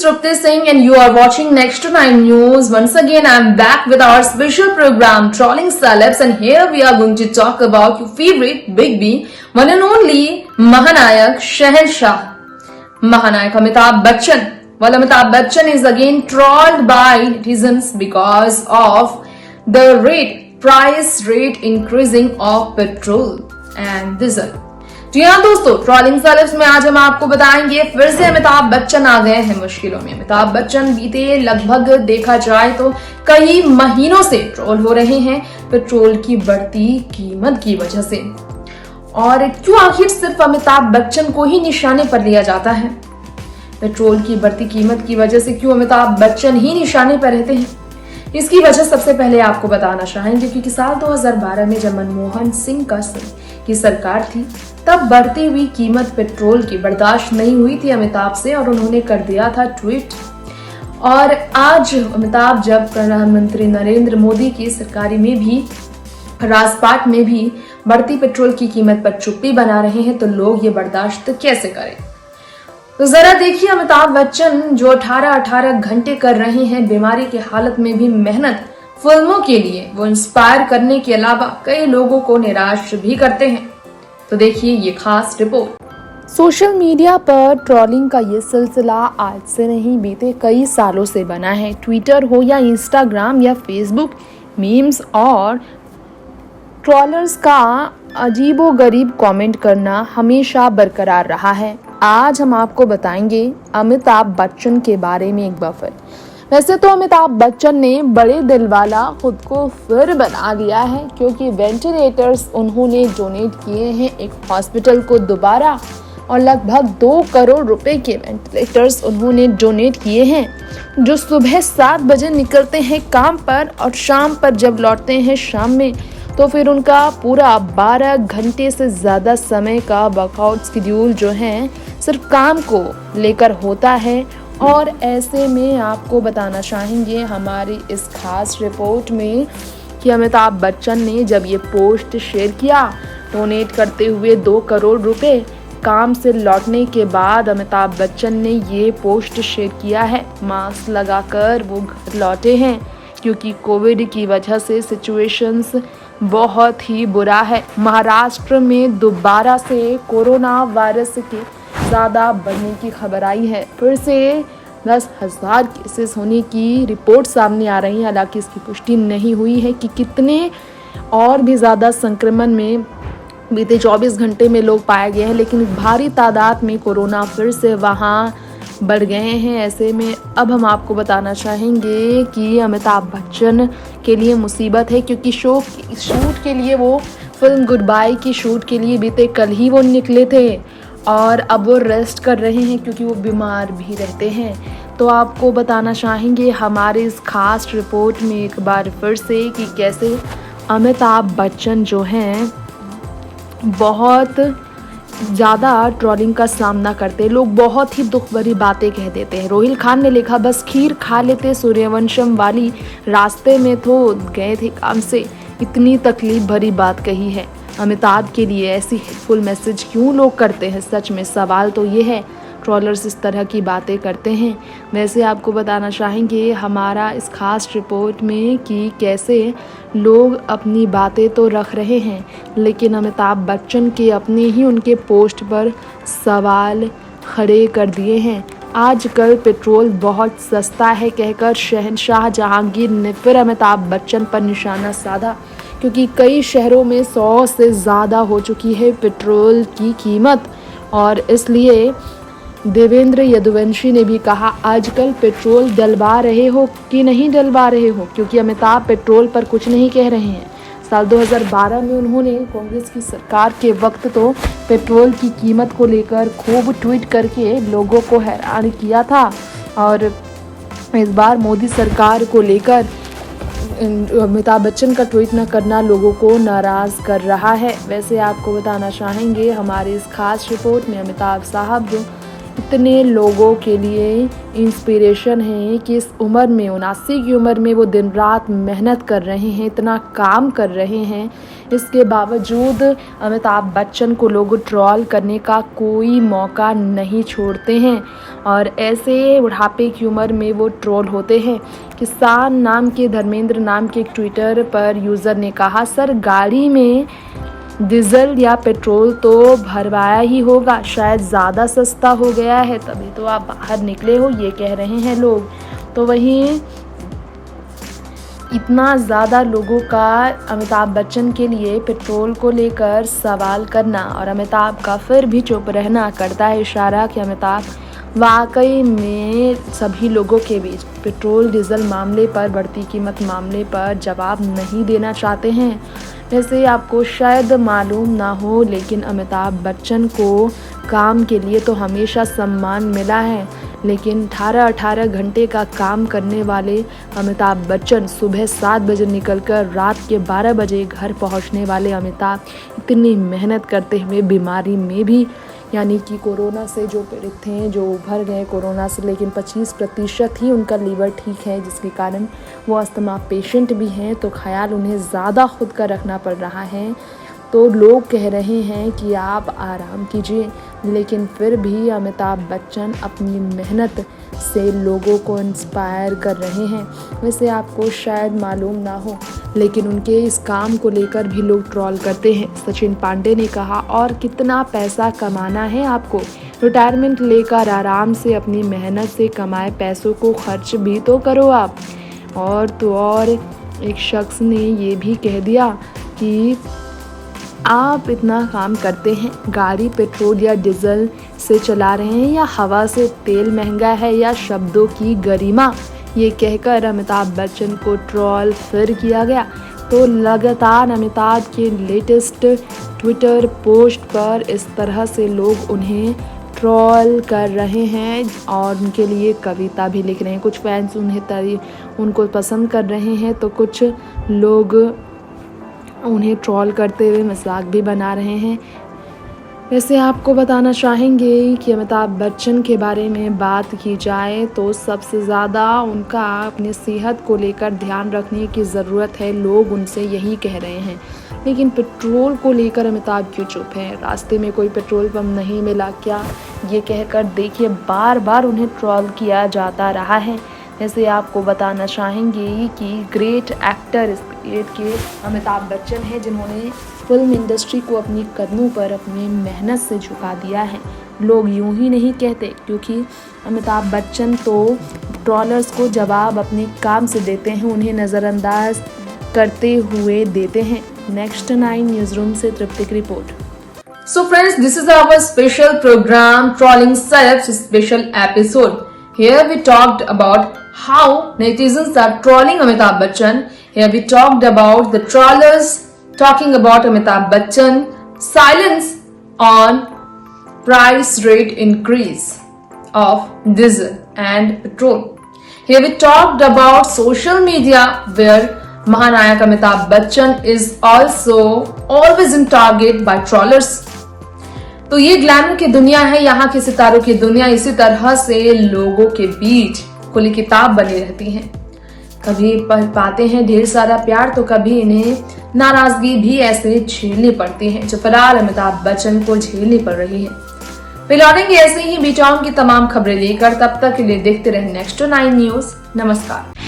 Trupti Singh and you are watching Next to 9 News. Once again, I am back with our special program Trolling Celebs, and here we are going to talk about your favorite Big B, one and only Mahanayak Shahenshah. Mahanayak Amitabh Bachchan. Well, Amitabh Bachchan is again trolled by netizens because of the price rate increasing of petrol and diesel. जी हाँ दोस्तों, trawling celebs में आज हम आपको बताएंगे फिर से अमिताभ बच्चन आ गए हैं मुश्किलों में। अमिताभ बच्चन बीते लगभग देखा जाए तो कई महीनों से ट्रोल हो रहे हैं पेट्रोल की बढ़ती कीमत की वजह से। और क्यों आखिर सिर्फ अमिताभ बच्चन को ही निशाने पर लिया जाता है? पेट्रोल की बढ़ती कीमत की वजह से क्यों अमिताभ बच्चन ही निशाने पर रहते हैं? इसकी वजह सबसे पहले आपको बताना चाहेंगे क्योंकि साल 2012 में जब मनमोहन सिंह की सरकार थी तब बढ़ती हुई कीमत पेट्रोल की बर्दाश्त नहीं हुई थी अमिताभ से और उन्होंने कर दिया था ट्वीट। और आज अमिताभ जब प्रधानमंत्री नरेंद्र मोदी की सरकारी में भी राजपाट में भी बढ़ती पेट्रोल की कीमत पर चुप्पी बना रहे हैं तो लोग ये बर्दाश्त कैसे करें? तो जरा देखिए, अमिताभ बच्चन जो 18 घंटे कर रहे हैं बीमारी की हालत में भी मेहनत फिल्मों के लिए, वो इंस्पायर करने के अलावा कई लोगों को निराश भी करते हैं। तो देखिए ये खास रिपोर्ट। सोशल मीडिया पर ट्रोलिंग का ये सिलसिला आज से नहीं बीते कई सालों से बना है। ट्विटर हो या इंस्टाग्राम या फेसबुक, मीम्स और ट्रोलर्स का अजीबोगरीब कमेंट करना हमेशा बरकरार रहा है। आज हम आपको बताएंगे अमिताभ बच्चन के बारे में एक बफर। वैसे तो अमिताभ बच्चन ने बड़े दिल वाला खुद को फिर बना लिया है क्योंकि वेंटिलेटर्स उन्होंने डोनेट किए हैं एक हॉस्पिटल को दोबारा, और लगभग 2 करोड़ रुपए के वेंटिलेटर्स उन्होंने डोनेट किए हैं जो सुबह 7 बजे निकलते हैं काम पर और शाम पर जब लौटते हैं शाम में तो फिर उनका पूरा 12 घंटे से ज़्यादा समय का वर्कआउट शेड्यूल जो है सिर्फ काम को लेकर होता है। और ऐसे में आपको बताना चाहेंगे हमारी इस खास रिपोर्ट में कि अमिताभ बच्चन ने जब ये पोस्ट शेयर किया डोनेट करते हुए 2 करोड़ रुपए, काम से लौटने के बाद अमिताभ बच्चन ने ये पोस्ट शेयर किया है। मास्क लगाकर वो घर लौटे हैं क्योंकि कोविड की वजह से सिचुएशंस बहुत ही बुरा है। महाराष्ट्र में दोबारा से कोरोना वायरस के ज़्यादा बढ़ने की खबर आई है। फिर से 10,000 केसेस होने की रिपोर्ट सामने आ रही है। हालांकि इसकी पुष्टि नहीं हुई है कि कितने और भी ज़्यादा संक्रमण में बीते 24 घंटे में लोग पाए गए हैं, लेकिन भारी तादाद में कोरोना फिर से वहाँ बढ़ गए हैं। ऐसे में अब हम आपको बताना चाहेंगे कि अमिताभ बच्चन के लिए मुसीबत है क्योंकि शूट के लिए वो फिल्म गुड बाय की शूट के लिए बीते कल ही वो निकले थे और अब वो रेस्ट कर रहे हैं क्योंकि वो बीमार भी रहते हैं। तो आपको बताना चाहेंगे हमारे इस खास रिपोर्ट में एक बार फिर से कि कैसे अमिताभ बच्चन जो हैं बहुत ज़्यादा ट्रोलिंग का सामना करते हैं। लोग बहुत ही दुख भरी बातें कह देते हैं। रोहिल खान ने लिखा, बस खीर खा लेते सूर्यवंशम वाली, रास्ते में तो गए थे काम से, इतनी तकलीफ भरी बात कही है। अमिताभ के लिए ऐसी हेल्पफुल मैसेज क्यों लोग करते हैं? सच में सवाल तो ये है। ट्रोलर्स इस तरह की बातें करते हैं। वैसे आपको बताना चाहेंगे हमारा इस खास रिपोर्ट में कि कैसे लोग अपनी बातें तो रख रहे हैं लेकिन अमिताभ बच्चन के अपने ही उनके पोस्ट पर सवाल खड़े कर दिए हैं। आजकल पेट्रोल बहुत सस्ता है कहकर शहंशाह जहांगीर ने फिर अमिताभ बच्चन पर निशाना साधा क्योंकि कई शहरों में 100 से ज़्यादा हो चुकी है पेट्रोल की कीमत। और इसलिए देवेंद्र यदुवंशी ने भी कहा, आजकल पेट्रोल डलवा रहे हो कि नहीं डलवा रहे हो, क्योंकि अमिताभ पेट्रोल पर कुछ नहीं कह रहे हैं। साल 2012 में उन्होंने कांग्रेस की सरकार के वक्त तो पेट्रोल की कीमत को लेकर खूब ट्वीट करके लोगों को हैरान किया था और इस बार मोदी सरकार को लेकर अमिताभ बच्चन का ट्वीट न करना लोगों को नाराज़ कर रहा है। वैसे आपको बताना चाहेंगे हमारे इस खास रिपोर्ट में अमिताभ साहब जो इतने लोगों के लिए इंस्पिरेशन है कि इस उम्र में 79 की उम्र में वो दिन रात मेहनत कर रहे हैं, इतना काम कर रहे हैं। इसके बावजूद अमिताभ बच्चन को लोग ट्रोल करने का कोई मौका नहीं छोड़ते हैं और ऐसे बुढ़ापे की उम्र में वो ट्रोल होते हैं। किसान नाम के धर्मेंद्र नाम के एक ट्विटर पर यूज़र ने कहा, सर गाड़ी में डीजल या पेट्रोल तो भरवाया ही होगा, शायद ज़्यादा सस्ता हो गया है तभी तो आप बाहर निकले हो, ये कह रहे हैं लोग। तो वहीं इतना ज़्यादा लोगों का अमिताभ बच्चन के लिए पेट्रोल को लेकर सवाल करना और अमिताभ का फिर भी चुप रहना करता है इशारा कि अमिताभ वाकई में सभी लोगों के बीच पेट्रोल डीजल मामले पर, बढ़ती कीमत मामले पर जवाब नहीं देना चाहते हैं। वैसे आपको शायद मालूम ना हो, लेकिन अमिताभ बच्चन को काम के लिए तो हमेशा सम्मान मिला है, लेकिन 18-18 घंटे का काम करने वाले अमिताभ बच्चन, सुबह 7 बजे निकलकर रात के 12 बजे घर पहुंचने वाले अमिताभ इतनी मेहनत करते हुए बीमारी में भी, यानी कि कोरोना से जो पीड़ित थे, जो उभर गए कोरोना से, लेकिन 25% ही उनका लीवर ठीक है, जिसके कारण वो अस्थमा पेशेंट भी हैं, तो ख्याल उन्हें ज़्यादा खुद का रखना पड़ रहा है। तो लोग कह रहे हैं कि आप आराम कीजिए, लेकिन फिर भी अमिताभ बच्चन अपनी मेहनत से लोगों को इंस्पायर कर रहे हैं। वैसे आपको शायद मालूम ना हो, लेकिन उनके इस काम को लेकर भी लोग ट्रोल करते हैं। सचिन पांडे ने कहा, और कितना पैसा कमाना है आपको, रिटायरमेंट लेकर आराम से अपनी मेहनत से कमाए पैसों को खर्च भी तो करो आप। और तो और एक शख्स ने ये भी कह दिया कि आप इतना काम करते हैं, गाड़ी पेट्रोल या डीजल से चला रहे हैं या हवा से तेल महंगा है या शब्दों की गरिमा, ये कहकर अमिताभ बच्चन को ट्रोल फिर किया गया। तो लगातार अमिताभ के लेटेस्ट ट्विटर पोस्ट पर इस तरह से लोग उन्हें ट्रोल कर रहे हैं और उनके लिए कविता भी लिख रहे हैं। कुछ फैंस उनको पसंद कर रहे हैं, तो कुछ लोग उन्हें ट्रोल करते हुए मजाक भी बना रहे हैं। वैसे आपको बताना चाहेंगे कि अमिताभ बच्चन के बारे में बात की जाए तो सबसे ज़्यादा उनका अपनी सेहत को लेकर ध्यान रखने की ज़रूरत है, लोग उनसे यही कह रहे हैं। लेकिन पेट्रोल को लेकर अमिताभ क्यों चुप हैं? रास्ते में कोई पेट्रोल पंप नहीं मिला क्या, ये कहकर देखिए बार बार उन्हें ट्रोल किया जाता रहा है। वैसे आपको बताना चाहेंगे कि ग्रेट एक्टर इस पीरियड के अमिताभ बच्चन हैं, जिन्होंने फिल्म इंडस्ट्री को अपनी कदमों पर अपनी मेहनत से झुका दिया है। लोग यूं ही नहीं कहते, क्योंकि अमिताभ बच्चन तो ट्रोलर्स को जवाब अपने काम से देते हैं, उन्हें नज़रअंदाज करते हुए देते हैं। नेक्स्ट 9 न्यूज़ रूम से तृप्ति की report. So friends, this is our special program Trolling Celebs special episode. Here we talked about how netizens are trolling Amitabh Bachchan. Here we talked about the trollers talking about Amitabh Bachchan, silence on price rate increase of diesel and petrol. Here we talked about social media where Mahanayak Amitabh Bachchan is also always in target by trollers. तो ये glamour की दुनिया है, यहाँ के सितारों की दुनिया। इसी तरह से लोगों के बीच खुली किताब बनी रहती है। कभी पाते हैं ढेर सारा प्यार, तो कभी इन्हें नाराजगी भी ऐसे झेलनी पड़ती है, जो फिलहाल अमिताभ बच्चन को झेलनी पड़ रही है। लौटेंगे ऐसे ही बीटाउन की तमाम खबरें लेकर, तब तक के लिए देखते रहे नेक्स्ट 9 न्यूज। नमस्कार।